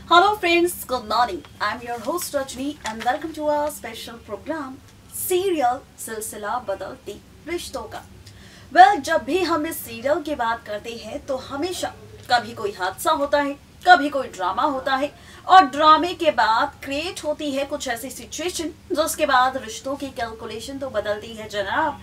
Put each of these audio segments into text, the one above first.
Hello friends, good morning. I'm your host Rajni and welcome to our special program serial सिलसिला बदलती रिश्तों का। जब भी हम इस सीरियल की बात करते हैं तो हमेशा कभी कोई हादसा होता है, कभी कोई ड्रामा होता है और ड्रामे के बाद क्रिएट होती है कुछ ऐसी सिचुएशन जिसके बाद रिश्तों की कैलकुलेशन तो बदलती है जनाब।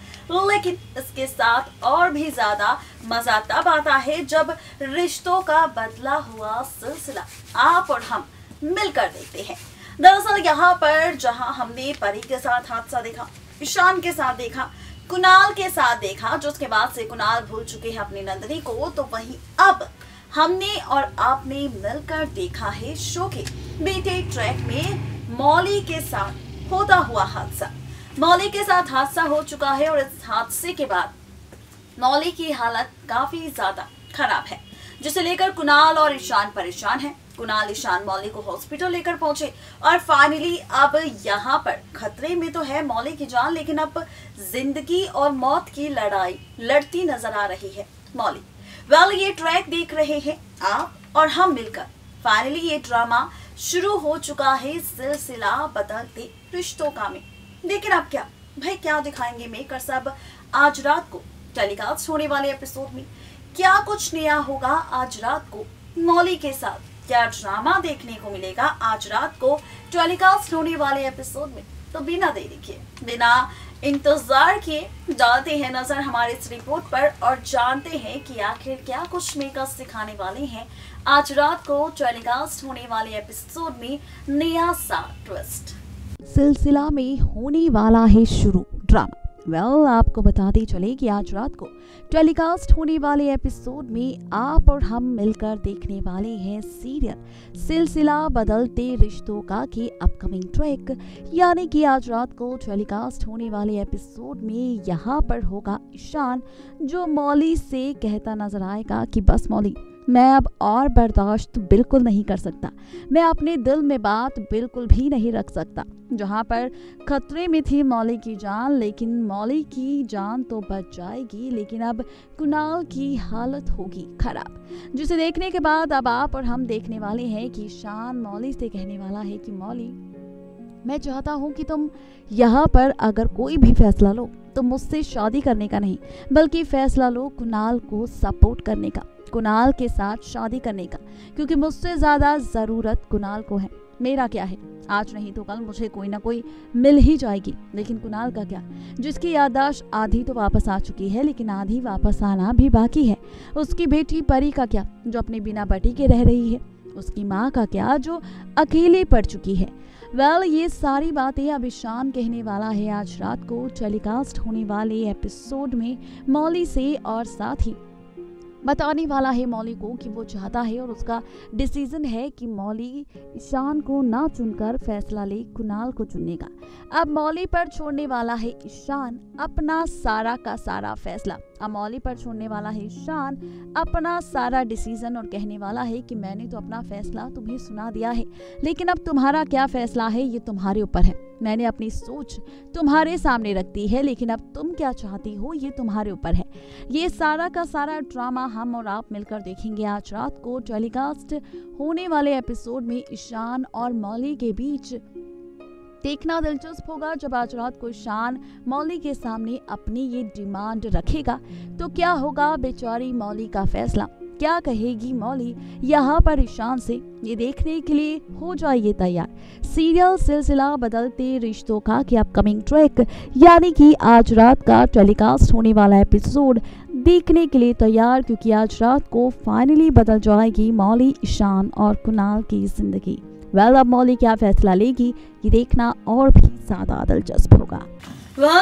लेकिन इसके साथ और भी ज्यादा मजा तब आता है जब रिश्तों का बदला हुआ सिलसिला आप और हम मिलकर देखते हैं। दरअसल यहाँ पर जहाँ हमने परी के साथ हादसा देखा, ईशान के साथ देखा, कुणाल के साथ देखा, जो उसके बाद से कुणाल भूल चुके हैं अपनी नंदिनी को, तो वहीं अब हमने और आपने मिलकर देखा है शो के बीते ट्रैक में मौली के साथ होता हुआ हादसा। मौली के साथ हादसा हो चुका है और इस हादसे के बाद मौली की हालत काफी ज्यादा खराब है, जिसे लेकर कुणाल और ईशान परेशान हैं। कुणाल ईशान मौली को हॉस्पिटल लेकर पहुंचे और फाइनली अब यहाँ पर खतरे में तो है मौली की जान, लेकिन अब जिंदगी और मौत की लड़ाई लड़ती नजर आ रही है मौली। ये ट्रैक देख रहे हैं आप और हम मिलकर। फाइनली ये ड्रामा शुरू हो चुका है सिलसिला बदलते रिश्तों का में। लेकिन अब क्या भाई, क्या दिखाएंगे मेकर सब आज रात को टेलीकास्ट होने वाले एपिसोड में? क्या कुछ नया होगा आज रात को मौली के साथ? क्या ड्रामा देखने को मिलेगा आज रात को टेलीकास्ट होने वाले एपिसोड में? तो बिना देरी किए, बिना इंतजार किए डालते हैं नजर हमारे इस रिपोर्ट पर और जानते हैं कि आखिर क्या कुछ मेकर्स दिखाने वाले हैं आज रात को टेलीकास्ट होने वाले एपिसोड में। नया सा ट्विस्ट सिलसिला में होने वाला है शुरू ड्रामा। आपको बताते चले कि आज रात को टेलीकास्ट होने वाले एपिसोड में आप और हम मिलकर देखने वाले हैं सीरियल सिलसिला बदलते रिश्तों का की अपकमिंग ट्रैक। यानी कि आज रात को टेलीकास्ट होने वाले एपिसोड में यहाँ पर होगा ईशान, जो मौली से कहता नजर आएगा कि बस मौली, मैं अब और बर्दाश्त बिल्कुल नहीं कर सकता, मैं अपने दिल में बात बिल्कुल भी नहीं रख सकता। जहाँ पर खतरे में थी मौली की जान, लेकिन मौली की जान तो बच जाएगी, लेकिन अब कुणाल की हालत होगी खराब, जिसे देखने के बाद अब आप और हम देखने वाले हैं कि ईशान मौली से कहने वाला है कि मौली, मैं चाहता हूँ कि तुम यहाँ पर अगर कोई भी फैसला लो तो मुझसे शादी करने का नहीं, बल्कि फैसला लो कुणाल को सपोर्ट करने का, कुणाल के साथ शादी करने का, क्योंकि मुझसे ज्यादा जरूरत कुणाल को है। मेरा क्या है, आज नहीं तो कल मुझे कोई ना कोई मिल ही जाएगी, लेकिन कुणाल का क्या, जिसकी याददाश्त आधी तो वापस आ चुकी है, लेकिन आधी वापस आना भी बाकी है। उसकी बेटी परी का क्या, जो अपने बिना पति के रह रही है। उसकी माँ का क्या, जो अकेले पड़ चुकी है। ये सारी बातें अब ईशान कहने वाला है आज रात को टेलीकास्ट होने वाले एपिसोड में मौली से, और साथ ही बताने वाला है मौली को कि वो चाहता है और उसका डिसीजन है कि मौली ईशान को ना चुनकर फैसला ले कुणाल को चुनने का। अब मौली पर छोड़ने वाला है ईशान अपना सारा का सारा फैसला। अब मौली पर छोड़ने वाला है ईशान अपना सारा डिसीजन और कहने वाला है कि मैंने तो अपना फैसला तुम्हें सुना दिया है, लेकिन अब तुम्हारा क्या फैसला है ये तुम्हारे ऊपर है। मैंने अपनी सोच तुम्हारे सामने रख दी है, लेकिन अब तुम क्या चाहती हो ये तुम्हारे ऊपर है। ये सारा का सारा ड्रामा हम और आप मिलकर देखेंगे आज रात को टेलीकास्ट होने वाले एपिसोड में ईशान और मौली के बीच। देखना दिलचस्प होगा जब आज रात को ईशान मौली के सामने अपनी ये डिमांड रखेगा तो क्या होगा बेचारी मौली का फैसला, क्या कहेगी मौली यहाँ पर ईशान से। ये देखने के लिए हो जाइए तैयार सीरियल सिलसिला बदलते रिश्तों का कि अपकमिंग ट्रैक, यानी कि आज रात का टेलीकास्ट होने वाला एपिसोड देखने के लिए तैयार, क्योंकि आज रात को फाइनली बदल जाएगी मौली, ईशान और कुणाल की जिंदगी। अब मौली क्या फैसला लेगी ये देखना और भी ज्यादा दिलचस्प होगा।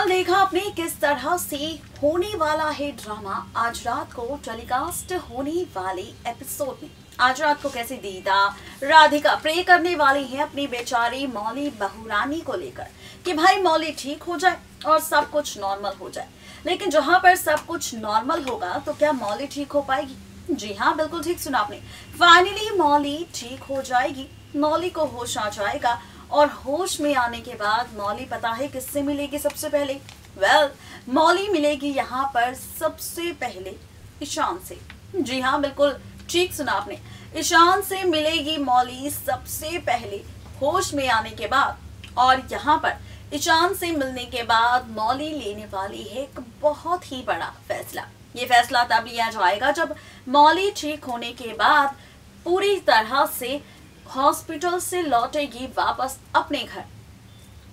देखा आपने किस तरह से होने वाला है ड्रामा आज रात को टेलीकास्ट होने वाले एपिसोड में। आज रात को कैसे दीदा राधिका प्रे करने वाली हैं अपनी बेचारी मौली बहुरानी को लेकर कि भाई मौली ठीक हो जाए और सब कुछ नॉर्मल हो जाए। लेकिन जहां पर सब कुछ नॉर्मल होगा तो क्या मौली ठीक हो पाएगी? जी हाँ, बिल्कुल ठीक सुना आपने। फाइनली मौली ठीक हो जाएगी, मौली को होश आ जाएगा और होश में आने के बाद मौली पता है किससे मिलेगी सबसे पहले? मौली मिलेगी यहाँ पर सबसे पहले ईशान से। जी हाँ, बिल्कुल ठीक सुना आपने। ईशान से मिलेगी मौली सबसे पहले होश में आने के बाद, और यहाँ पर ईशान से मिलने के बाद मौली लेने वाली है एक बहुत ही बड़ा फैसला। ये फैसला तब लिया जाएगा जब मौली ठीक होने के बाद पूरी तरह से हॉस्पिटल से लौटेगी वापस अपने घर,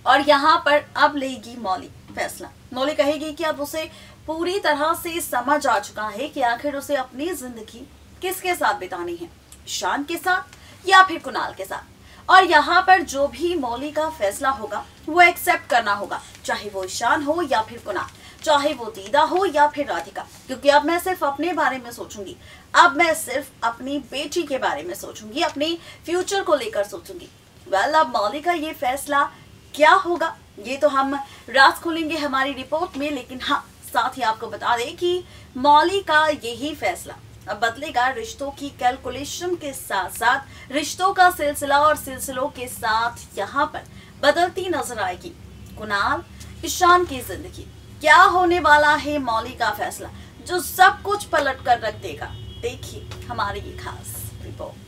और यहाँ पर अब लेगी मौली फैसला। मौली कहेगी कि अब उसे पूरी तरह से समझ आ चुका है कि आखिर उसे अपनी जिंदगी किसके साथ बितानी है, ईशान के साथ या फिर कुणाल के साथ। और यहाँ पर जो भी मौली का फैसला होगा वो एक्सेप्ट करना होगा, चाहे वो ईशान हो या फिर कुणाल, चाहे वो दीदा हो या फिर राधिका, क्योंकि अब मैं सिर्फ अपने बारे में सोचूंगी, अब मैं सिर्फ अपनी बेटी के बारे में सोचूंगी, अपने फ्यूचर को लेकर सोचूंगी। अब मौली का ये फैसला क्या होगा ये तो हम राज खोलेंगे हमारी रिपोर्ट में, लेकिन हाँ साथ ही आपको बता दें कि मौली का यही फैसला अब बदलेगा रिश्तों की कैलकुलेशन के साथ साथ रिश्तों का सिलसिला, और सिलसिलों के साथ यहाँ पर बदलती नजर आएगी कुणाल ईशान की जिंदगी। क्या होने वाला है मौली का फैसला जो सब कुछ पलट कर रख देगा, देखिए हमारी ये खास रिपोर्ट।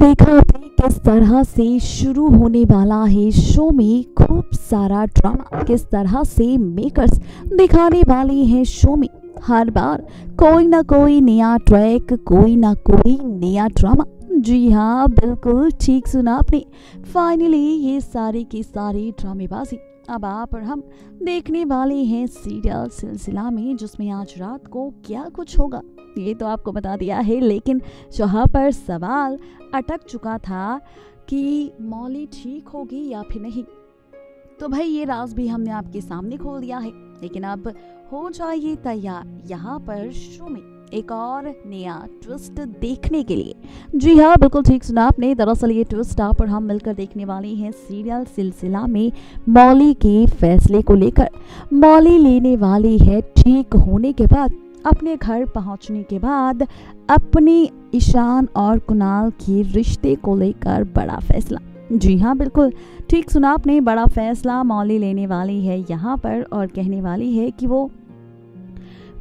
देखा आपने किस तरह से शुरू होने वाला है शो में खूब सारा ड्रामा, किस तरह से मेकर्स दिखाने वाले हैं शो में हर बार कोई ना कोई नया ट्रैक, कोई ना कोई नया ड्रामा। जी हाँ, बिल्कुल ठीक सुना आपने। फाइनली ये सारी की सारी ड्रामेबाजी अब आप और हम देखने वाले हैं सीरियल सिलसिला में, जिसमें आज रात को क्या कुछ होगा ये तो आपको बता दिया है, लेकिन जहाँ पर सवाल अटक चुका था कि मौली ठीक होगी या फिर नहीं, तो भाई ये राज भी हमने आपके सामने खोल दिया है। लेकिन अब हो जाइए तैयार यहाँ पर शो में एक और नया ट्विस्ट देखने के लिए। जी हाँ, बिल्कुल ठीक सुना आपने। दरअसल ये ट्विस्ट आप और हम मिलकर देखने वाले हैं सीरियल सिलसिला में मौली के फैसले को लेकर। मौली लेने वाली है ठीक होने के बाद, अपने घर पहुंचने के बाद, अपने ईशान और कुणाल के रिश्ते को लेकर बड़ा फैसला। जी हाँ, बिल्कुल ठीक सुना आपने, बड़ा फैसला मौली लेने वाली है यहाँ पर, और कहने वाली है कि वो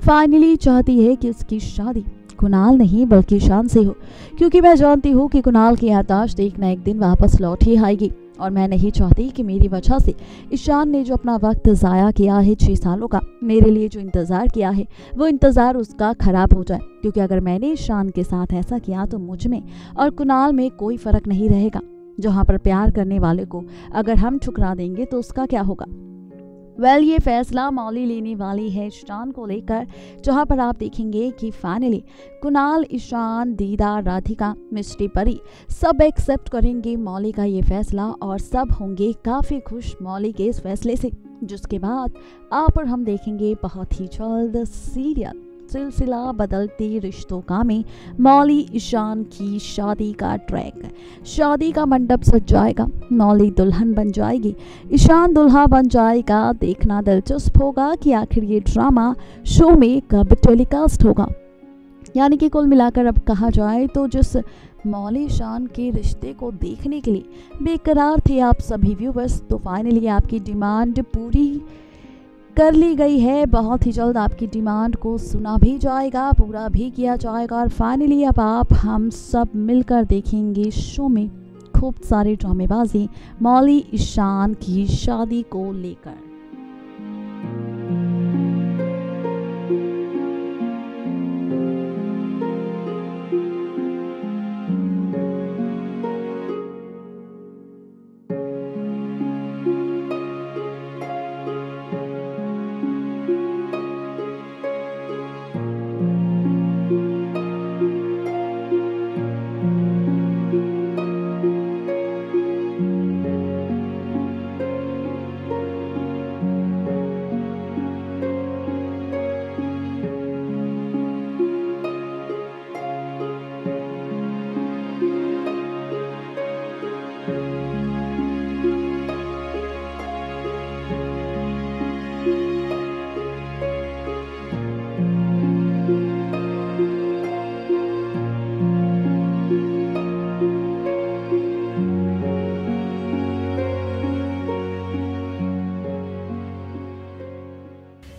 फाइनली चाहती है कि उसकी शादी कुणाल नहीं बल्कि ईशान से हो, क्योंकि मैं जानती हूँ कि कुणाल की याददाश्त एक न एक दिन वापस लौट ही आएगी, और मैं नहीं चाहती कि मेरी वजह से ईशान ने जो अपना वक्त ज़ाया किया है 6 सालों का, मेरे लिए जो इंतज़ार किया है वो इंतज़ार उसका ख़राब हो जाए। क्योंकि अगर मैंने ईशान के साथ ऐसा किया तो मुझ में और कुणाल में कोई फ़र्क नहीं रहेगा। जहाँ पर प्यार करने वाले को अगर हम ठुकरा देंगे तो उसका क्या होगा। ये फैसला मौली लेने वाली है ईशान को लेकर, जहां पर आप देखेंगे कि फाइनली कुणाल, ईशान, दीदा, राधिका, मिस्टी परी सब एक्सेप्ट करेंगे मौली का ये फैसला, और सब होंगे काफ़ी खुश मौली के इस फैसले से, जिसके बाद आप और हम देखेंगे बहुत ही जल्द सीरियल सिलसिला बदलते रिश्तों का में मौली ईशान की शादी का ट्रैक। शादी का मंडप सज जाएगा, मौली दुल्हन बन जाएगी, ईशान दुल्हा बन जाएगा। देखना दिलचस्प होगा कि आखिर ये ड्रामा शो में कब टेलीकास्ट होगा। यानी कि कुल मिलाकर अब कहा जाए तो जिस मौली ईशान के रिश्ते को देखने के लिए बेकरार थे आप सभी व्यूवर्स, तो फाइनली आपकी डिमांड पूरी कर ली गई है। बहुत ही जल्द आपकी डिमांड को सुना भी जाएगा, पूरा भी किया जाएगा, और फाइनली अब आप हम सब मिलकर देखेंगे शो में खूब सारी ड्रामेबाजी मौली ईशान की शादी को लेकर।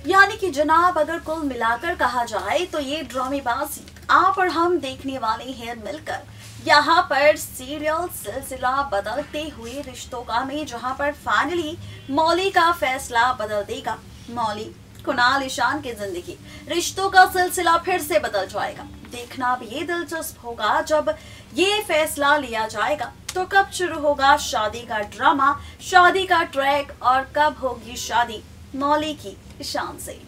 यानी कि जनाब अगर कुल मिलाकर कहा जाए तो ये ड्रामेबाजी आप और हम देखने वाले हैं मिलकर यहाँ पर सीरियल सिलसिला बदलते हुए रिश्तों का में, जहाँ पर फाइनली मौली का फैसला बदल देगा। मौली, कुणाल, ईशान की जिंदगी, रिश्तों का सिलसिला फिर से बदल जाएगा। देखना अब ये दिलचस्प होगा जब ये फैसला लिया जाएगा तो कब शुरू होगा शादी का ड्रामा, शादी का ट्रैक, और कब होगी शादी मौली की ईशान से।